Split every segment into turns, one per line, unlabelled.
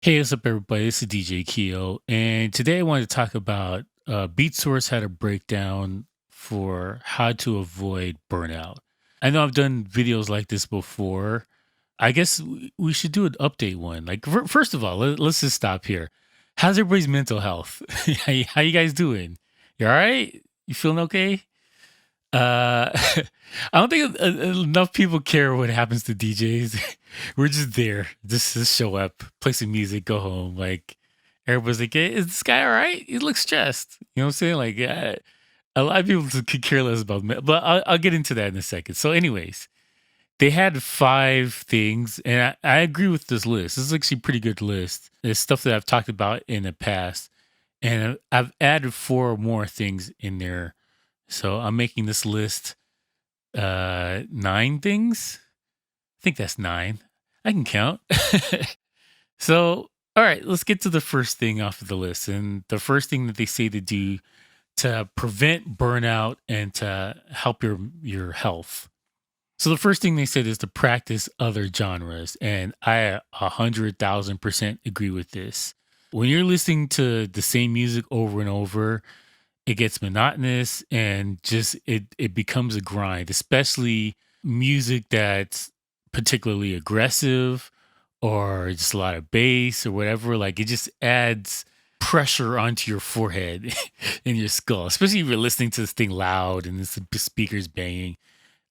Hey, what's up, everybody? This is DJ Keo, and today I wanted to talk about Beatsource had a breakdown for how to avoid burnout. I know I've done videos like this before. I guess we should do an update one. Like, first of all, let's just stop here. How's everybody's mental health? How you guys doing? You all right? You feeling okay? I don't think enough people care what happens to DJs. We're just there, just show up, play some music, go home. Like everybody's like, "Hey, is this guy all right? He looks stressed." You know what I'm saying? Like a lot of people could care less about me, but I'll get into that in a second. So, anyways, they had 5 things, and I agree with this list. This is actually a pretty good list. It's stuff that I've talked about in the past, and I've added 4 more things in there. So I'm making this list 9 things. I think that's 9. I can count. So, all right, let's get to the first thing off of the list. And the first thing that they say to do to prevent burnout and to help your health. So the first thing they said is to practice other genres, and I 100,000% agree with this. When you're listening to the same music over and over, it gets monotonous and just it becomes a grind, especially music that's particularly aggressive or just a lot of bass or whatever. Like it just adds pressure onto your forehead and your skull, especially if you're listening to this thing loud and the speakers banging.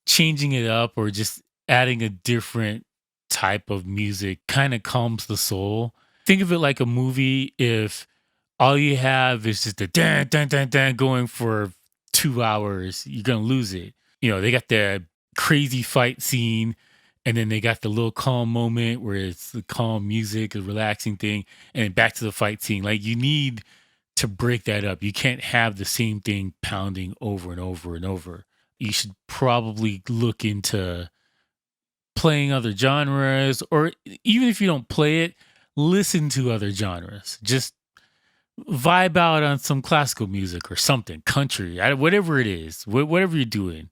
Changing it up or just adding a different type of music kind of calms the soul. Think of it like a movie. If all you have is just a dan dan dan dan going for 2 hours, you're gonna lose it. You know, they got the crazy fight scene, and then they got the little calm moment where it's the calm music, a relaxing thing, and then back to the fight scene. Like you need to break that up. You can't have the same thing pounding over and over and over. You should probably look into playing other genres, or even if you don't play it, listen to other genres. Just vibe out on some classical music or something, country, whatever it is, whatever you're doing.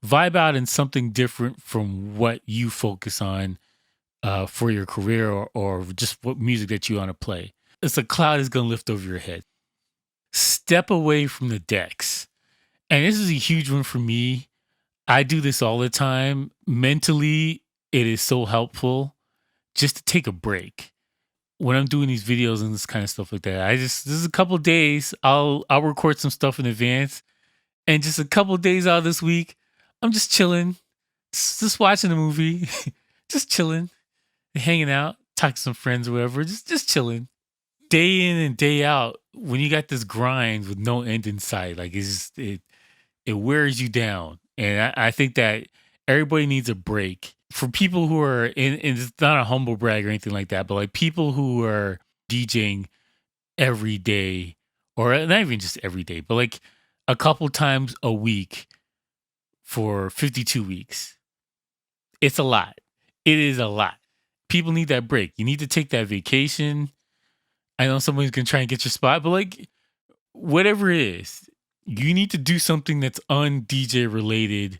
Vibe out in something different from what you focus on for your career or just what music that you want to play. It's a cloud is going to lift over your head. Step away from the decks. And this is a huge one for me. I do this all the time. Mentally, it is so helpful just to take a break when I'm doing these videos and this kind of stuff like that. This is a couple days. I'll record some stuff in advance, and just a couple days out of this week, I'm just chilling, just watching a movie, just chilling, hanging out, talking to some friends or whatever, just chilling. Day in and day out, when you got this grind with no end in sight, like it wears you down. And I think that everybody needs a break. For people who are and it's not a humble brag or anything like that, but like people who are DJing every day, or not even just every day, but like a couple times a week for 52 weeks, it's a lot. It is a lot. People need that break. You need to take that vacation. I know somebody's gonna try and get your spot, but like whatever it is, you need to do something that's un DJ related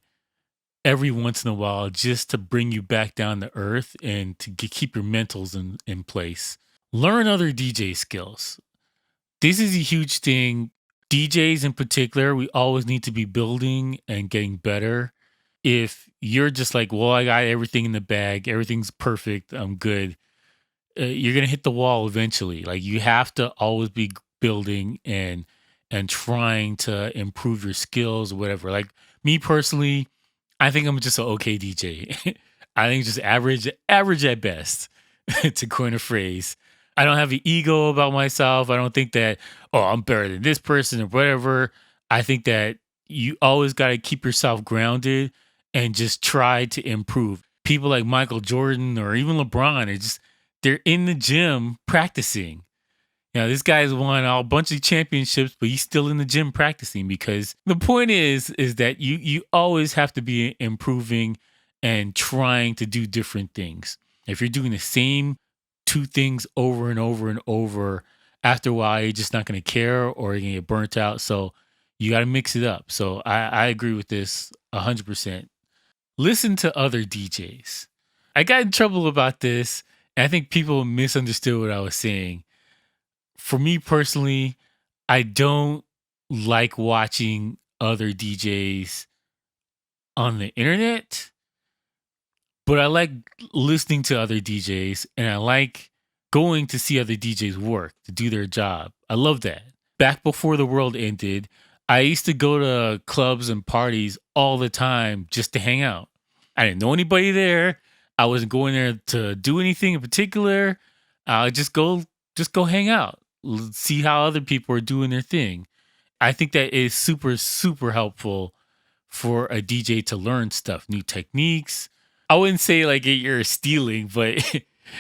every once in a while just to bring you back down to earth and to keep your mentals in place. Learn other DJ skills. This is a huge thing. DJs in particular, we always need to be building and getting better. If you're just like, well, I got everything in the bag, everything's perfect, I'm good, you're gonna hit the wall eventually. Like you have to always be building and trying to improve your skills or whatever. Like me personally, I think I'm just an okay DJ. I think just average at best, to coin a phrase. I don't have an ego about myself. I don't think that, oh, I'm better than this person or whatever. I think that you always got to keep yourself grounded and just try to improve. People like Michael Jordan or even LeBron are just, they're in the gym practicing. You know, this guy's won a bunch of championships, but he's still in the gym practicing because the point is that you always have to be improving and trying to do different things. If you're doing the same 2 things over and over and over, after a while you're just not going to care or you're going to get burnt out. So you got to mix it up. So I agree with this 100%. Listen to other DJs. I got in trouble about this, And I think people misunderstood what I was saying. For me personally, I don't like watching other DJs on the internet, but I like listening to other DJs and I like going to see other DJs work to do their job. I love that. Back before the world ended, I used to go to clubs and parties all the time just to hang out. I didn't know anybody there. I wasn't going there to do anything in particular. I just go hang out, see how other people are doing their thing. I think that is super super helpful for a DJ to learn stuff, new techniques. I wouldn't say like you're stealing, but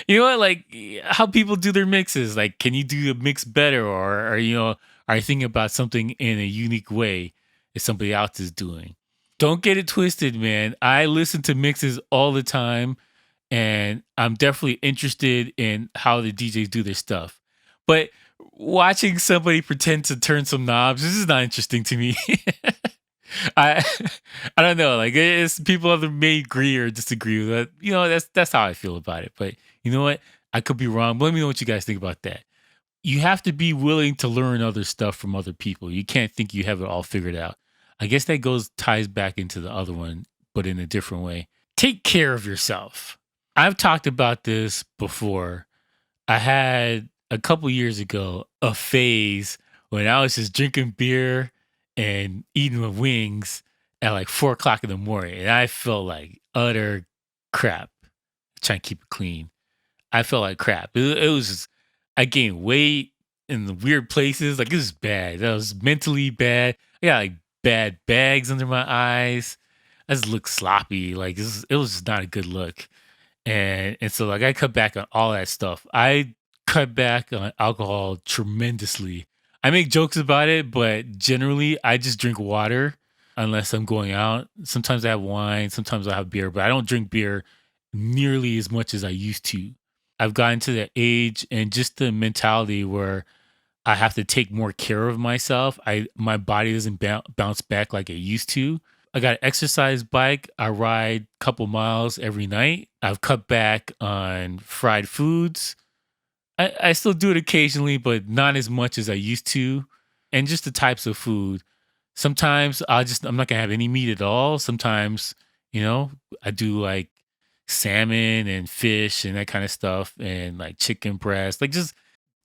you know what, like how people do their mixes. Like, can you do a mix better, or are you thinking about something in a unique way that somebody else is doing? Don't get it twisted, man. I listen to mixes all the time, and I'm definitely interested in how the DJs do their stuff. But watching somebody pretend to turn some knobs, this is not interesting to me. I I don't know. Like, it's people either may agree or disagree with that. That's how I feel about it. But you know what? I could be wrong. But let me know what you guys think about that. You have to be willing to learn other stuff from other people. You can't think you have it all figured out. I guess that goes ties back into the other one, but in a different way. Take care of yourself. I've talked about this before. I had a couple years ago a phase when I was just drinking beer and eating my wings at like 4 o'clock in the morning, and I felt like utter crap. Trying to keep it clean. I felt like crap. It was just, I gained weight in the weird places. Like, it was bad. That was mentally bad. I got like bad bags under my eyes. I just looked sloppy. Like, it was just not a good look. And so like I cut back on all that stuff. I cut back on alcohol tremendously. I make jokes about it, but generally I just drink water unless I'm going out. Sometimes I have wine, sometimes I have beer, but I don't drink beer nearly as much as I used to. I've gotten to the age and just the mentality where I have to take more care of myself. My body doesn't bounce back like it used to. I got an exercise bike. I ride a couple miles every night. I've cut back on fried foods. I still do it occasionally, but not as much as I used to. And just the types of food. Sometimes I'm not gonna have any meat at all. Sometimes, I do like salmon and fish and that kind of stuff, and like chicken breast, like just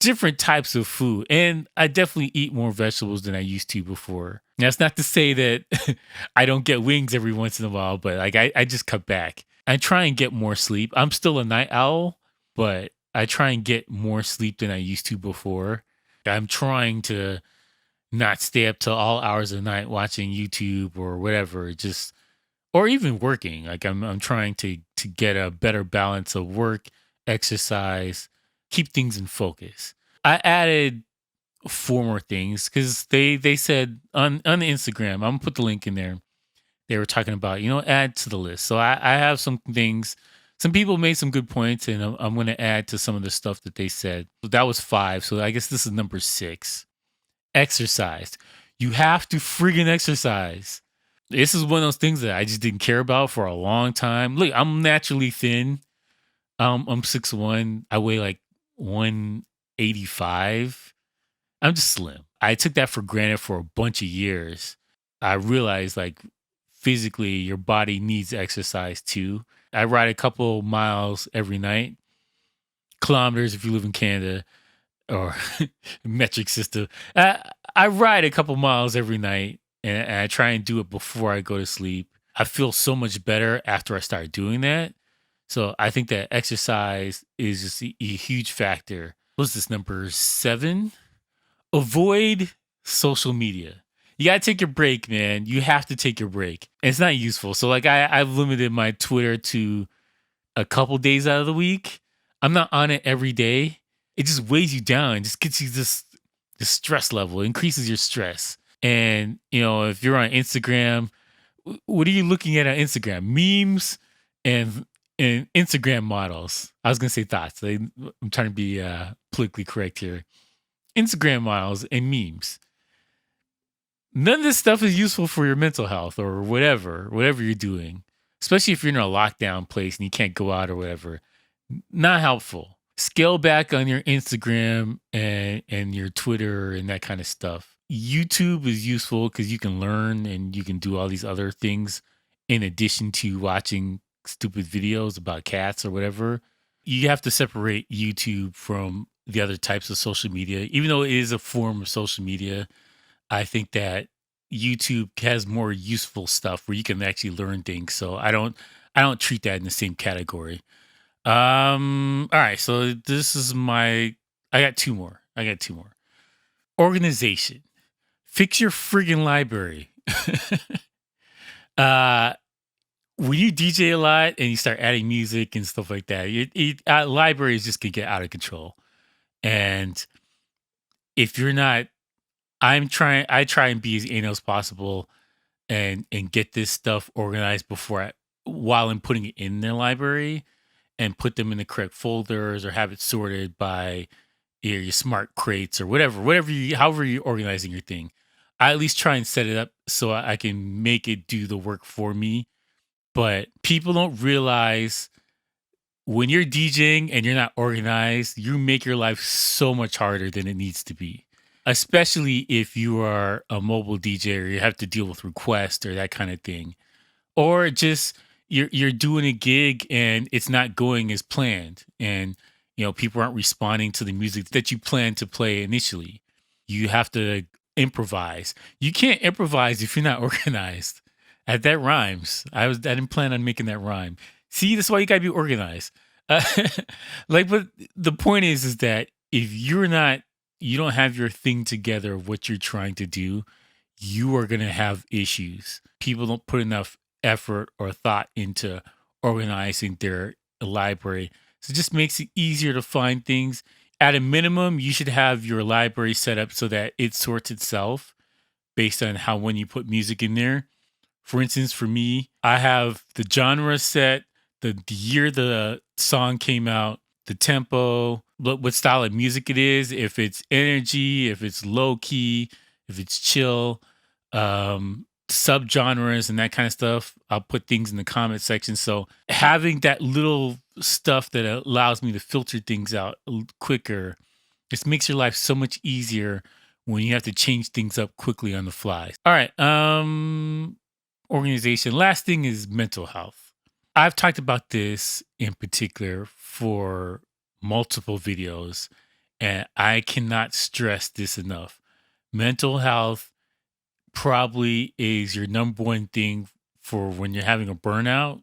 different types of food. And I definitely eat more vegetables than I used to before. That's not to say that I don't get wings every once in a while, but like I just cut back. I try and get more sleep. I'm still a night owl, but I try and get more sleep than I used to before. I'm trying to not stay up till all hours of the night watching YouTube or whatever, just or even working. Like I'm trying to get a better balance of work, exercise, keep things in focus. I added four more things because they said on the Instagram, I'm gonna put the link in there. They were talking about, add to the list. So I have some things. Some people made some good points, and I'm going to add to some of the stuff that they said. So that was five. So I guess this is number six. Exercise. You have to friggin' exercise. This is one of those things that I just didn't care about for a long time. Look, I'm naturally thin. I'm 6'1". I weigh like 185. I'm just slim. I took that for granted for a bunch of years. I realized like physically your body needs exercise too. I ride a couple miles every night, kilometers if you live in Canada or metric system. I ride a couple miles every night, and I try and do it before I go to sleep. I feel so much better after I start doing that. So I think that exercise is just a huge factor. What's this, number seven? Avoid social media. You gotta take your break, man. You have to take your break. And it's not useful. So like I've limited my Twitter to a couple days out of the week. I'm not on it every day. It just weighs you down. It just gets you this stress level. It increases your stress. And if you're on Instagram, what are you looking at on Instagram? Memes and Instagram models. I was gonna say thoughts. I'm trying to be politically correct here. Instagram models and memes. None of this stuff is useful for your mental health or whatever you're doing, especially if you're in a lockdown place and you can't go out or whatever. Not helpful. Scale back on your Instagram and your Twitter and that kind of stuff. YouTube is useful because you can learn and you can do all these other things in addition to watching stupid videos about cats or whatever. You have to separate YouTube from the other types of social media. Even though it is a form of social media, I think that YouTube has more useful stuff where you can actually learn things. So I don't treat that in the same category. All right, so this is my I got two more. I got two more. Organization. Fix your friggin' library. uh when you DJ a lot and you start adding music and stuff like that, libraries just can get out of control. And if you're not, I try and be as anal as possible and get this stuff organized while I'm putting it in the library and put them in the correct folders or have it sorted by your smart crates or however you're organizing your thing. I at least try and set it up so I can make it do the work for me. But people don't realize when you're DJing and you're not organized, you make your life so much harder than it needs to be. Especially if you are a mobile DJ or you have to deal with requests or that kind of thing. Or just you're doing a gig and it's not going as planned and people aren't responding to the music that you planned to play initially. You have to improvise. You can't improvise if you're not organized. That rhymes. I didn't plan on making that rhyme. See, that's why you gotta be organized. uh, but the point is that if you don't have your thing together of what you're trying to do, you are going to have issues. People don't put enough effort or thought into organizing their library. So it just makes it easier to find things. At a minimum, you should have your library set up so that it sorts itself based on when you put music in there. For instance, for me, I have the genre set, the year the song came out, the tempo, what style of music it is, if it's energy, if it's low key, if it's chill, subgenres and that kind of stuff. I'll put things in the comment section. So having that little stuff that allows me to filter things out quicker just makes your life so much easier when you have to change things up quickly on the fly. All right. Organization. Last thing is mental health. I've talked about this in particular for multiple videos, and I cannot stress this enough. Mental health probably is your number one thing for when you're having a burnout.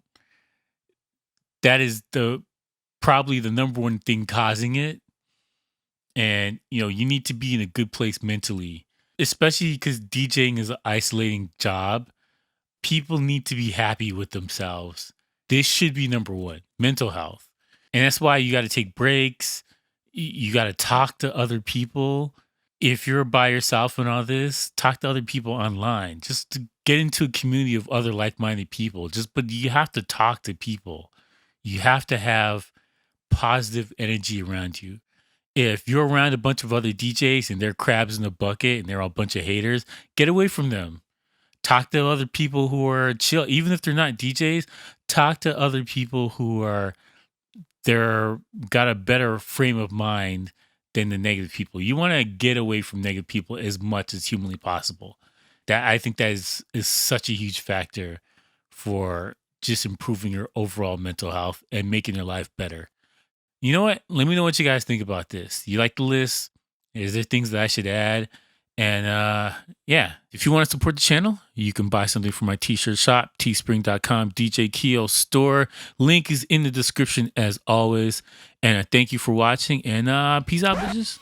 That is probably the number one thing causing it. And you need to be in a good place mentally, especially because DJing is an isolating job. People need to be happy with themselves. This should be number one, mental health. And that's why you got to take breaks. You got to talk to other people. If you're by yourself and all this, talk to other people online. Just to get into a community of other like-minded people. But you have to talk to people. You have to have positive energy around you. If you're around a bunch of other DJs and they're crabs in a bucket and they're all a bunch of haters, get away from them. Talk to other people who are chill. Even if they're not DJs, talk to other people who they're got a better frame of mind than the negative people. You want to get away from negative people as much as humanly possible. I think that is such a huge factor for just improving your overall mental health and making your life better. You know what? Let me know what you guys think about this. You like the list? Is there things that I should add? And yeah, if you want to support the channel, you can buy something from my t-shirt shop, teespring.com, DJ Keo store. Link is in the description as always. And I thank you for watching and peace out, bitches.